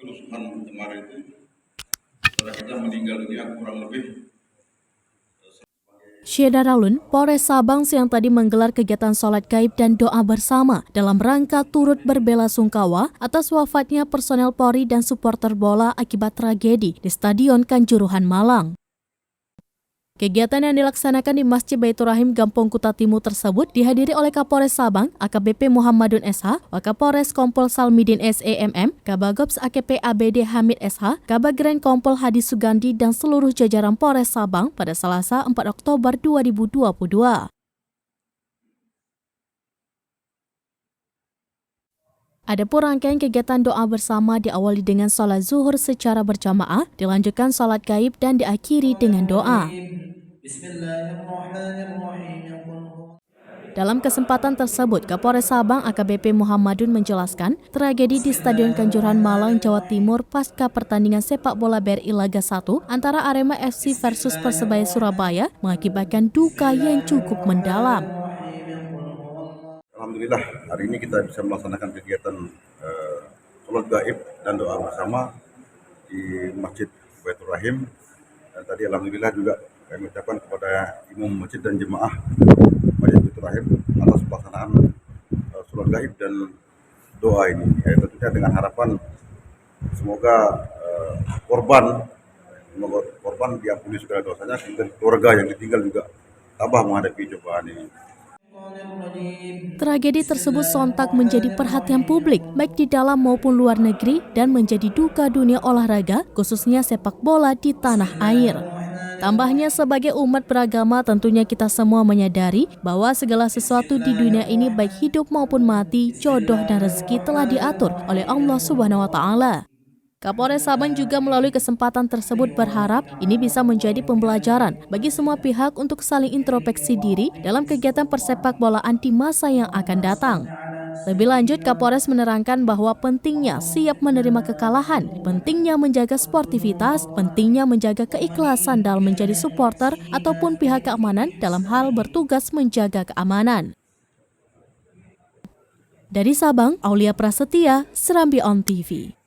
kerusuhan kemarin itu saudara kita meninggal dunia kurang lebih. Syeda Raulun, Polres Sabang siang tadi menggelar kegiatan sholat gaib dan doa bersama dalam rangka turut berbelasungkawa atas wafatnya personel Polri dan supporter bola akibat tragedi di Stadion Kanjuruhan Malang. Kegiatan yang dilaksanakan di Masjid Baitur Rahim Gampong Kuta Timur tersebut dihadiri oleh Kapolres Sabang AKBP Muhammadun SH, Wakapolres Kompol Salmidin SEMM, Kabagops AKP ABD Hamid SH, Kabagren Kompol Hadi Sugandi dan seluruh jajaran Polres Sabang pada Selasa 4 Oktober 2022. Adapun rangkaian kegiatan doa bersama diawali dengan sholat zuhur secara berjamaah, dilanjutkan sholat gaib dan diakhiri dengan doa. Dalam kesempatan tersebut, Kapolres Sabang AKBP Muhammadun menjelaskan tragedi di Stadion Kanjuruhan Malang, Jawa Timur pasca pertandingan sepak bola BRI Laga 1 antara Arema FC versus Persebaya Surabaya mengakibatkan duka yang cukup mendalam. Alhamdulillah hari ini kita bisa melaksanakan kegiatan sholat gaib dan doa bersama di Masjid Baitur Rahim. Dan tadi alhamdulillah juga kami ucapkan kepada imam masjid dan jemaah Masjid Baitur Rahim atas pelaksanaan sholat gaib dan doa ini. Tentunya dengan harapan semoga korban diampuni segala dosanya, dan keluarga yang ditinggal juga tabah menghadapi cobaan ini. Tragedi tersebut sontak menjadi perhatian publik, baik di dalam maupun luar negeri, dan menjadi duka dunia olahraga, khususnya sepak bola di tanah air. Tambahnya, sebagai umat beragama, tentunya kita semua menyadari bahwa segala sesuatu di dunia ini, baik hidup maupun mati, jodoh dan rezeki telah diatur oleh Allah Subhanahu wa Ta'ala. Kapolres Sabang juga melalui kesempatan tersebut berharap ini bisa menjadi pembelajaran bagi semua pihak untuk saling introspeksi diri dalam kegiatan persepak bolaan di masa yang akan datang. Lebih lanjut, Kapolres menerangkan bahwa pentingnya siap menerima kekalahan, pentingnya menjaga sportivitas, pentingnya menjaga keikhlasan dalam menjadi supporter ataupun pihak keamanan dalam hal bertugas menjaga keamanan. Dari Sabang, Aulia Prasetya, Serambi On TV.